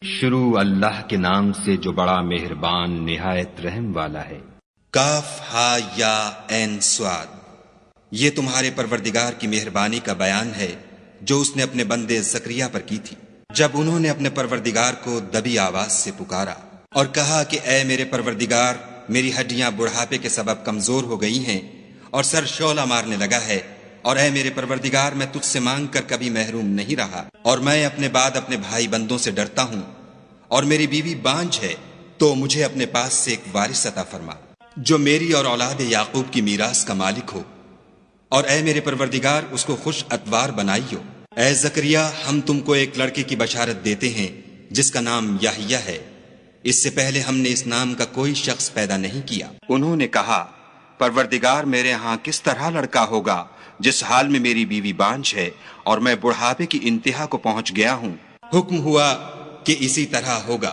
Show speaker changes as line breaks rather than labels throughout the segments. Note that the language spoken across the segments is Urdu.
شروع اللہ کے نام سے جو بڑا مہربان نہایت رحم والا ہے۔
کاف ہا یا عین صاد، یہ تمہارے پروردگار کی مہربانی کا بیان ہے جو اس نے اپنے بندے زکریا پر کی تھی، جب انہوں نے اپنے پروردگار کو دبی آواز سے پکارا اور کہا کہ اے میرے پروردگار، میری ہڈیاں بڑھاپے کے سبب کمزور ہو گئی ہیں اور سر شعلہ مارنے لگا ہے، اور اے میرے پروردگار، میں تجھ سے مانگ کر کبھی محروم نہیں رہا، اور میں اپنے بعد اپنے بھائی بندوں سے ڈرتا ہوں، اور میری بیوی بانجھ ہے، تو مجھے اپنے پاس سے ایک وارث عطا فرما جو میری اور اولاد یعقوب کی میراث کا مالک ہو، اور اے میرے پروردگار اس کو خوش اتوار بنائیو۔ اے زکریا، ہم تم کو ایک لڑکے کی بشارت دیتے ہیں جس کا نام یحییٰ ہے، اس سے پہلے ہم نے اس نام کا کوئی شخص پیدا نہیں کیا۔ انہوں نے کہا، پروردگار، میرے ہاں کس طرح لڑکا ہوگا جس حال میں میری بیوی بانجھ ہے اور میں بڑھاپے کی انتہا کو پہنچ گیا ہوں؟ حکم ہوا کہ اسی طرح ہوگا۔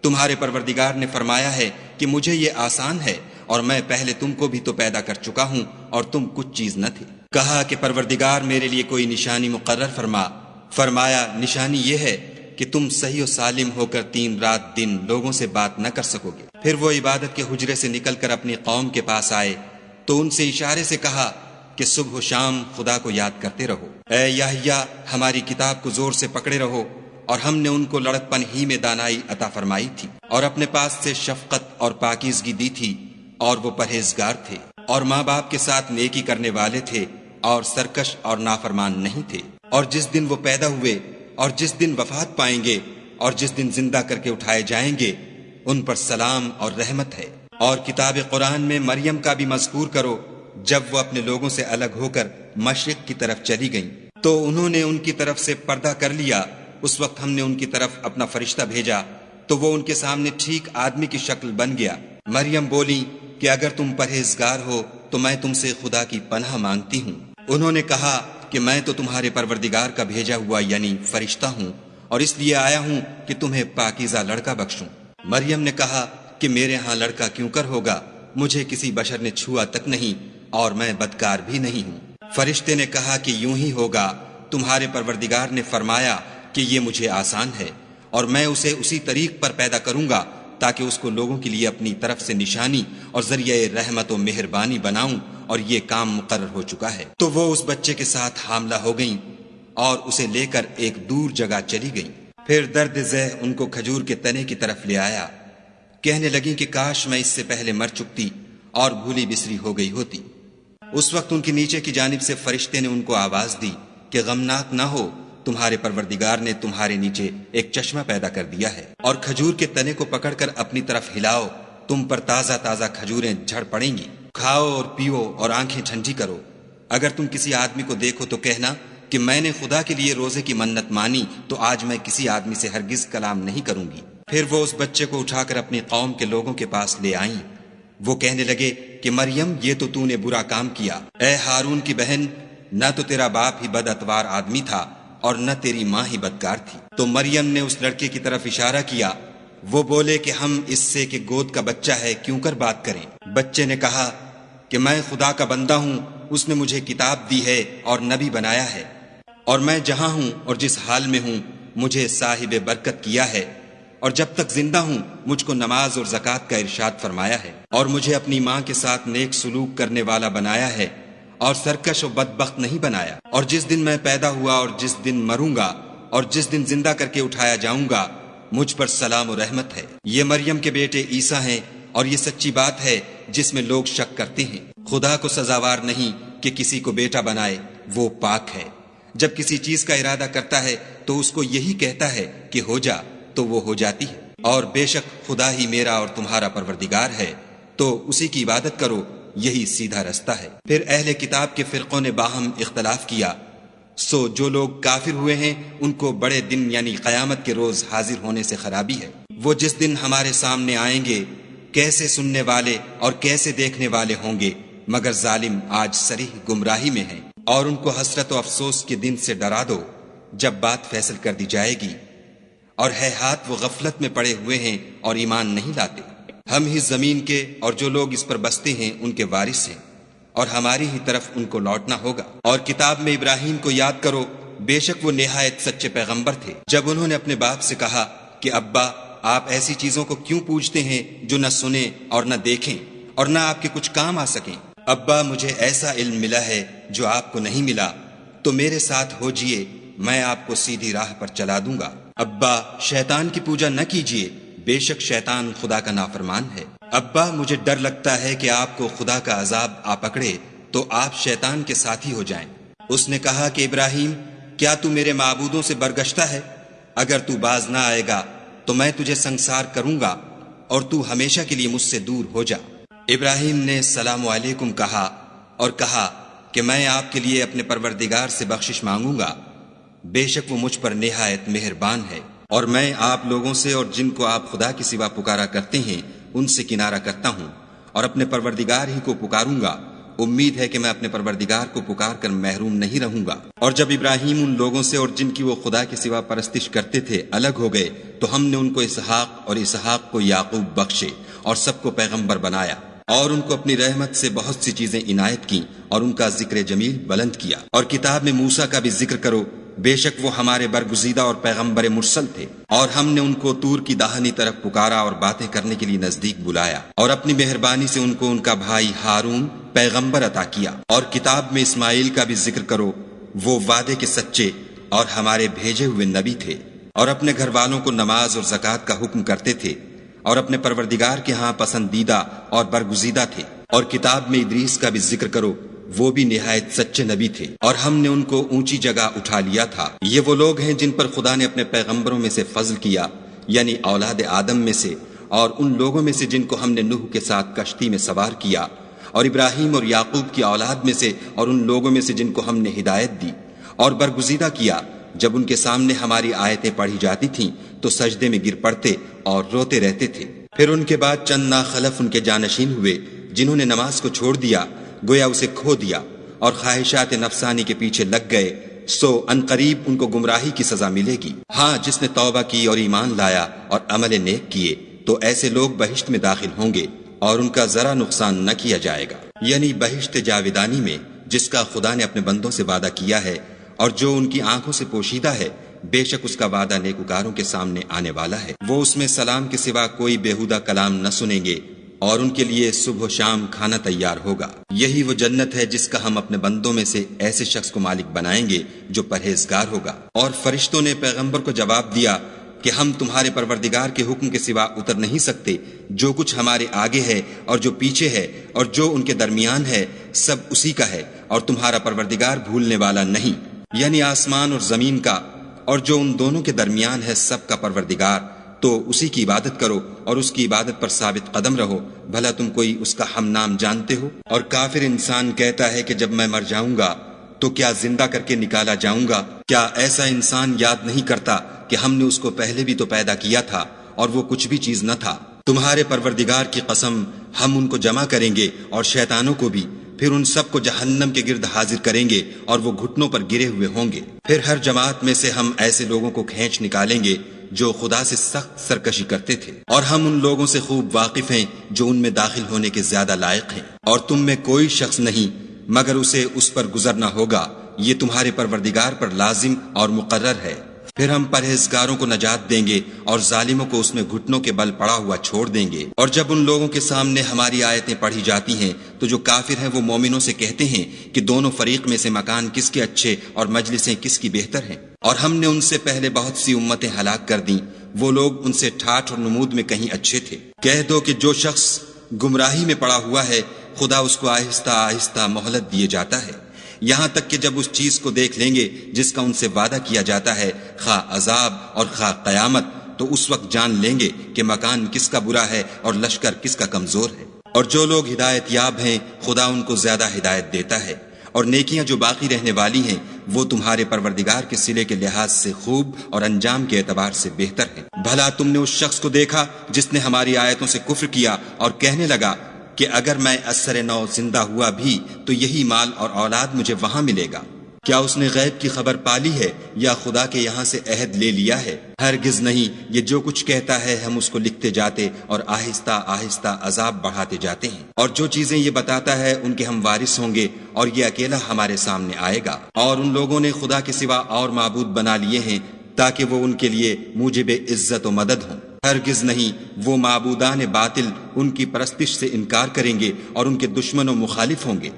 تمہارے پروردگار نے فرمایا ہے کہ مجھے یہ آسان ہے، اور میں پہلے تم کو بھی تو پیدا کر چکا ہوں اور تم کچھ چیز نہ تھے۔ کہا کہ پروردگار میرے لیے کوئی نشانی مقرر فرما۔ فرمایا، نشانی یہ ہے کہ تم صحیح و سالم ہو کر 3 رات دن لوگوں سے بات نہ کر سکو گے۔ پھر وہ عبادت کے حجرے سے نکل کر اپنی قوم کے پاس آئے تو ان سے اشارے سے کہا کہ صبح و شام خدا کو یاد کرتے رہو۔ اے یحییٰ، ہماری کتاب کو زور سے پکڑے رہو، اور ہم نے ان کو لڑکپن ہی میں دانائی عطا فرمائی تھی، اور اپنے پاس سے شفقت اور پاکیزگی دی تھی، اور وہ پرہیزگار تھے، اور ماں باپ کے ساتھ نیکی کرنے والے تھے، اور سرکش اور نافرمان نہیں تھے۔ اور جس دن وہ پیدا ہوئے، اور جس دن وفات پائیں گے، اور جس دن زندہ کر کے اٹھائے جائیں گے، ان پر سلام اور رحمت ہے۔ اور کتاب قرآن میں مریم کا بھی مذکور کرو، جب وہ اپنے لوگوں سے الگ ہو کر مشرق کی طرف چلی گئیں تو انہوں نے ان کی طرف سے پردہ کر لیا۔ اس وقت ہم نے ان کی طرف اپنا فرشتہ بھیجا تو وہ ان کے سامنے ٹھیک آدمی کی شکل بن گیا۔ مریم بولی کہ اگر تم پرہیزگار ہو تو میں تم سے خدا کی پناہ مانگتی ہوں۔ انہوں نے کہا کہ میں تو تمہارے پروردگار کا بھیجا ہوا یعنی فرشتہ ہوں، اور اس لیے آیا ہوں کہ تمہیں پاکیزہ لڑکا بخشوں۔ مریم نے کہا کہ میرے ہاں لڑکا کیوں کر ہوگا، مجھے کسی بشر نے چھوا تک نہیں، اور میں بدکار بھی نہیں ہوں۔ فرشتے نے کہا کہ یوں ہی ہوگا، تمہارے پروردگار نے فرمایا کہ یہ مجھے آسان ہے، اور میں اسے اسی طریق پر پیدا کروں گا تاکہ اس کو لوگوں کے لیے اپنی طرف سے نشانی اور ذریعہ رحمت و مہربانی بناؤں، اور یہ کام مقرر ہو چکا ہے۔ تو وہ اس بچے کے ساتھ حاملہ ہو گئیں اور اسے لے کر ایک دور جگہ چلی گئیں۔ پھر درد ذہ ان کو کھجور کے تنے کی طرف لے آیا، کہنے لگیں کہ کاش میں اس سے پہلے مر چکتی اور بھولی بسری ہو گئی ہوتی۔ اس وقت ان کے نیچے کی جانب سے فرشتے نے ان کو آواز دی کہ غمناک نہ ہو، تمہارے پروردگار نے تمہارے نیچے ایک چشمہ پیدا کر دیا ہے، اور کھجور کے تنے کو پکڑ کر اپنی طرف ہلاؤ، تم پر تازہ تازہ کھجوریں جھڑ پڑیں گی، کھاؤ اور پیو اور آنکھیں ٹھنڈی کرو۔ اگر تم کسی آدمی کو دیکھو تو کہنا کہ میں نے خدا کے لیے روزے کی منت مانی، تو آج میں کسی آدمی سے ہرگز کلام نہیں کروں گی۔ پھر وہ اس بچے کو اٹھا کر اپنی قوم کے لوگوں کے پاس لے آئیں۔ وہ کہنے لگے کہ مریم، یہ تو نے برا کام کیا۔ اے ہارون کی بہن، نہ تو تیرا باپ ہی بد اتوار آدمی تھا اور نہ تیری ماں ہی بدکار تھی۔ تو مریم نے اس لڑکے کی طرف اشارہ کیا۔ وہ بولے کہ ہم اس سے کہ گود کا بچہ ہے کیوں کر بات کریں۔ بچے نے کہا کہ میں خدا کا بندہ ہوں، اس نے مجھے کتاب دی ہے اور نبی بنایا ہے، اور میں جہاں ہوں اور جس حال میں ہوں مجھے صاحب برکت کیا ہے، اور جب تک زندہ ہوں مجھ کو نماز اور زکوٰۃ کا ارشاد فرمایا ہے، اور مجھے اپنی ماں کے ساتھ نیک سلوک کرنے والا بنایا ہے، اور سرکش و بدبخت نہیں بنایا۔ اور جس دن میں پیدا ہوا اور جس دن مروں گا اور جس دن زندہ کر کے اٹھایا جاؤں گا، مجھ پر سلام و رحمت ہے۔ یہ مریم کے بیٹے عیسیٰ ہیں، اور یہ سچی بات ہے جس میں لوگ شک کرتے ہیں۔ خدا کو سزاوار نہیں کہ کسی کو بیٹا بنائے، وہ پاک ہے۔ جب کسی چیز کا ارادہ کرتا ہے تو اس کو یہی کہتا ہے کہ ہو جا، تو وہ ہو جاتی ہے۔ اور بے شک خدا ہی میرا اور تمہارا پروردگار ہے، تو اسی کی عبادت کرو، یہی سیدھا رستہ ہے۔ پھر اہل کتاب کے فرقوں نے باہم اختلاف کیا، سو جو لوگ کافر ہوئے ہیں ان کو بڑے دن یعنی قیامت کے روز حاضر ہونے سے خرابی ہے۔ وہ جس دن ہمارے سامنے آئیں گے کیسے سننے والے اور کیسے دیکھنے والے ہوں گے، مگر ظالم آج صریح گمراہی میں ہیں۔ اور ان کو حسرت و افسوس کے دن سے ڈرا دو جب بات فیصل کر دی جائے گی، اور ہے ہاتھ وہ غفلت میں پڑے ہوئے ہیں اور ایمان نہیں لاتے۔ ہم ہی زمین کے اور جو لوگ اس پر بستے ہیں ان کے وارث ہیں، اور ہماری ہی طرف ان کو لوٹنا ہوگا۔ اور کتاب میں ابراہیم کو یاد کرو، بے شک وہ نہایت سچے پیغمبر تھے۔ جب انہوں نے اپنے باپ سے کہا کہ ابا آپ ایسی چیزوں کو کیوں پوجتے ہیں جو نہ سنیں اور نہ دیکھیں اور نہ آپ کے کچھ کام آ سکیں؟ ابا مجھے ایسا علم ملا ہے جو آپ کو نہیں ملا، تو میرے ساتھ ہو جئے، میں آپ کو سیدھی راہ پر چلا دوں گا۔ ابا شیطان کی پوجا نہ کیجیے، بے شک شیطان خدا کا نافرمان ہے۔ ابا مجھے ڈر لگتا ہے کہ آپ کو خدا کا عذاب آ پکڑے تو آپ شیطان کے ساتھی ہو جائیں۔ اس نے کہا کہ ابراہیم، کیا تو میرے معبودوں سے برگشتہ ہے؟ اگر تو باز نہ آئے گا تو میں تجھے سنسار کروں گا اور تو ہمیشہ کے لیے مجھ سے دور ہو جا۔ ابراہیم نے السلام علیکم کہا اور کہا کہ میں آپ کے لیے اپنے پروردگار سے بخشش مانگوں گا، بے شک وہ مجھ پر نہایت مہربان ہے، اور میں آپ لوگوں سے اور جن کو آپ خدا کے سوا پکارا کرتے ہیں ان سے کنارہ کرتا ہوں اور اپنے پروردگار ہی کو پکاروں گا۔ امید ہے کہ میں اپنے پروردگار کو پکار کر محروم نہیں رہوں گا۔ اور جب ابراہیم ان لوگوں سے اور جن کی وہ خدا کے سوا پرستش کرتے تھے الگ ہو گئے تو ہم نے ان کو اسحاق اور اسحاق کو یعقوب بخشے اور سب کو پیغمبر بنایا، اور ان کو اپنی رحمت سے بہت سی چیزیں عنایت کی اور ان کا ذکر جمیل بلند کیا۔ اور کتاب میں موسیٰ کا بھی ذکر کرو، بے شک وہ ہمارے برگزیدہ اور پیغمبر مرسل تھے، اور ہم نے ان کو طور کی داہنی طرف پکارا اور باتیں کرنے کے لیے نزدیک بلایا، اور اپنی مہربانی سے ان کو ان کا بھائی ہارون پیغمبر عطا کیا۔ اور کتاب میں اسماعیل کا بھی ذکر کرو، وہ وعدے کے سچے اور ہمارے بھیجے ہوئے نبی تھے، اور اپنے گھر والوں کو نماز اور زکوٰۃ کا حکم کرتے تھے، اور اپنے پروردگار کے ہاں پسندیدہ اور برگزیدہ تھے۔ اور کتاب میں ادریس کا بھی ذکر کرو، وہ بھی نہایت سچے نبی تھے، اور ہم نے ان کو اونچی جگہ اٹھا لیا تھا۔ یہ وہ لوگ ہیں جن پر خدا نے اپنے پیغمبروں میں سے فضل کیا، یعنی اولاد آدم میں سے، اور ان لوگوں میں سے جن کو ہم نے نوح کے ساتھ کشتی میں سوار کیا، اور ابراہیم اور یعقوب کی اولاد میں سے، اور ان لوگوں میں سے جن کو ہم نے ہدایت دی اور برگزیدہ کیا۔ جب ان کے سامنے ہماری آیتیں پڑھی جاتی تھیں تو سجدے میں گر پڑتے اور روتے رہتے تھے۔ پھر ان کے بعد چند ناخلف ان کے جانشین ہوئے جنہوں نے نماز کو چھوڑ دیا، گویا اسے کھو دیا، اور خواہشات نفسانی کے پیچھے لگ گئے، سو عنقریب ان کو گمراہی کی سزا ملے گی۔ ہاں، جس نے توبہ کی اور ایمان لایا اور عمل نیک کیے تو ایسے لوگ بہشت میں داخل ہوں گے اور ان کا ذرا نقصان نہ کیا جائے گا، یعنی بہشت جاودانی میں جس کا خدا نے اپنے بندوں سے وعدہ کیا ہے اور جو ان کی آنکھوں سے پوشیدہ ہے، بے شک اس کا وعدہ نیکوکاروں کے سامنے آنے والا ہے۔ وہ اس میں سلام کے سوا کوئی بیہودہ کلام نہ سنیں گے، اور ان کے لیے صبح و شام کھانا تیار ہوگا۔ یہی وہ جنت ہے جس کا ہم اپنے بندوں میں سے ایسے شخص کو مالک بنائیں گے جو پرہیزگار ہوگا۔ اور فرشتوں نے پیغمبر کو جواب دیا کہ ہم تمہارے پروردگار کے حکم کے سوا اتر نہیں سکتے، جو کچھ ہمارے آگے ہے اور جو پیچھے ہے اور جو ان کے درمیان ہے سب اسی کا ہے، اور تمہارا پروردگار بھولنے والا نہیں، یعنی آسمان اور زمین کا اور جو ان دونوں کے درمیان ہے سب کا پروردگار۔ تو اسی کی عبادت کرو اور اس کی عبادت پر ثابت قدم رہو، بھلا تم کوئی اس کا ہم نام جانتے ہو؟ اور کافر انسان کہتا ہے کہ جب میں مر جاؤں گا تو کیا زندہ کر کے نکالا جاؤں گا؟ کیا ایسا انسان یاد نہیں کرتا کہ ہم نے اس کو پہلے بھی تو پیدا کیا تھا اور وہ کچھ بھی چیز نہ تھا؟ تمہارے پروردگار کی قسم، ہم ان کو جمع کریں گے اور شیطانوں کو بھی، پھر ان سب کو جہنم کے گرد حاضر کریں گے اور وہ گھٹنوں پر گرے ہوئے ہوں گے۔ پھر ہر جماعت میں سے ہم ایسے لوگوں کو کھینچ نکالیں گے جو خدا سے سخت سرکشی کرتے تھے، اور ہم ان لوگوں سے خوب واقف ہیں جو ان میں داخل ہونے کے زیادہ لائق ہیں، اور تم میں کوئی شخص نہیں مگر اسے اس پر گزرنا ہوگا، یہ تمہارے پروردگار پر لازم اور مقرر ہے۔ پھر ہم پرہیزگاروں کو نجات دیں گے اور ظالموں کو اس میں گھٹنوں کے بل پڑا ہوا چھوڑ دیں گے۔ اور جب ان لوگوں کے سامنے ہماری آیتیں پڑھی جاتی ہیں تو جو کافر ہیں وہ مومنوں سے کہتے ہیں کہ دونوں فریق میں سے مکان کس کے اچھے اور مجلسیں کس کی بہتر ہیں، اور ہم نے ان سے پہلے بہت سی امتیں ہلاک کر دیں، وہ لوگ ان سے ٹھاٹھ اور نمود میں کہیں اچھے تھے۔ کہہ دو کہ جو شخص گمراہی میں پڑا ہوا ہے خدا اس کو آہستہ آہستہ مہلت دیے جاتا ہے، یہاں تک کہ جب اس چیز کو دیکھ لیں گے جس کا ان سے وعدہ کیا جاتا ہے، خواہ عذاب اور خواہ قیامت، تو اس وقت جان لیں گے کہ مکان کس کا برا ہے اور لشکر کس کا کمزور ہے۔ اور جو لوگ ہدایت یاب ہیں خدا ان کو زیادہ ہدایت دیتا ہے، اور نیکیاں جو باقی رہنے والی ہیں وہ تمہارے پروردگار کے صلے کے لحاظ سے خوب اور انجام کے اعتبار سے بہتر ہیں۔ بھلا تم نے اس شخص کو دیکھا جس نے ہماری آیتوں سے کفر کیا اور کہنے لگا کہ اگر میں اثر نو زندہ ہوا بھی تو یہی مال اور اولاد مجھے وہاں ملے گا؟ کیا اس نے غیب کی خبر پالی ہے یا خدا کے یہاں سے عہد لے لیا ہے؟ ہرگز نہیں، یہ جو کچھ کہتا ہے ہم اس کو لکھتے جاتے اور آہستہ آہستہ عذاب بڑھاتے جاتے ہیں، اور جو چیزیں یہ بتاتا ہے ان کے ہم وارث ہوں گے، اور یہ اکیلا ہمارے سامنے آئے گا۔ اور ان لوگوں نے خدا کے سوا اور معبود بنا لیے ہیں تاکہ وہ ان کے لیے موجب عزت و مدد ہوں۔ ہرگز نہیں، وہ معبودان باطل ان کی پرستش سے انکار کریں گے اور ان کے دشمن و مخالف ہوں گے۔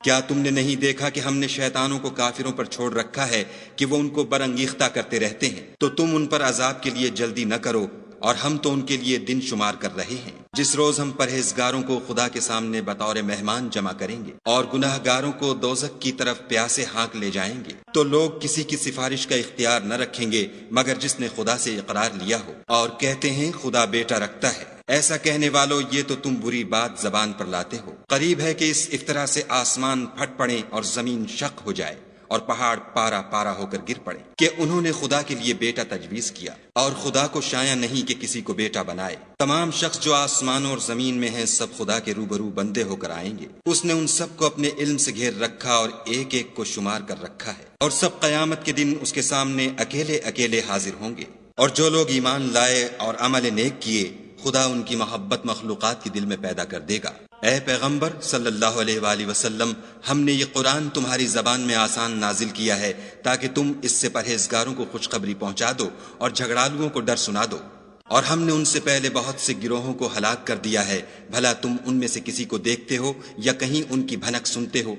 کیا تم نے نہیں دیکھا کہ ہم نے شیطانوں کو کافروں پر چھوڑ رکھا ہے کہ وہ ان کو برانگیختہ کرتے رہتے ہیں؟ تو تم ان پر عذاب کے لیے جلدی نہ کرو، اور ہم تو ان کے لیے دن شمار کر رہے ہیں، جس روز ہم پرہیزگاروں کو خدا کے سامنے بطور مہمان جمع کریں گے اور گناہ گاروں کو دوزخ کی طرف پیاسے ہانک لے جائیں گے۔ تو لوگ کسی کی سفارش کا اختیار نہ رکھیں گے مگر جس نے خدا سے اقرار لیا ہو، اور کہتے ہیں خدا بیٹا رکھتا ہے۔ ایسا کہنے والو، یہ تو تم بری بات زبان پر لاتے ہو۔ قریب ہے کہ اس افطرا سے آسمان پھٹ پڑیں اور زمین شق ہو جائے اور پہاڑ پارا پارا ہو کر گر پڑے کہ انہوں نے خدا کے لیے بیٹا تجویز کیا، اور خدا کو شایع نہیں کہ کسی کو بیٹا بنائے۔ تمام شخص جو آسمانوں اور زمین میں ہیں سب خدا کے روبرو بندے ہو کر آئیں گے۔ اس نے ان سب کو اپنے علم سے گھیر رکھا اور ایک ایک کو شمار کر رکھا ہے، اور سب قیامت کے دن اس کے سامنے اکیلے اکیلے حاضر ہوں گے۔ اور جو لوگ ایمان لائے اور عمل نیک کیے، خدا ان کی محبت مخلوقات کے دل میں پیدا کر دے گا۔ اے پیغمبر صلی اللہ علیہ وآلہ وسلم، ہم نے یہ قرآن تمہاری زبان میں آسان نازل کیا ہے تاکہ تم اس سے پرہیزگاروں کو خوشخبری پہنچا دو اور جھگڑالوؤں کو ڈر سنا دو۔ اور ہم نے ان سے پہلے بہت سے گروہوں کو ہلاک کر دیا ہے، بھلا تم ان میں سے کسی کو دیکھتے ہو یا کہیں ان کی بھنک سنتے ہو؟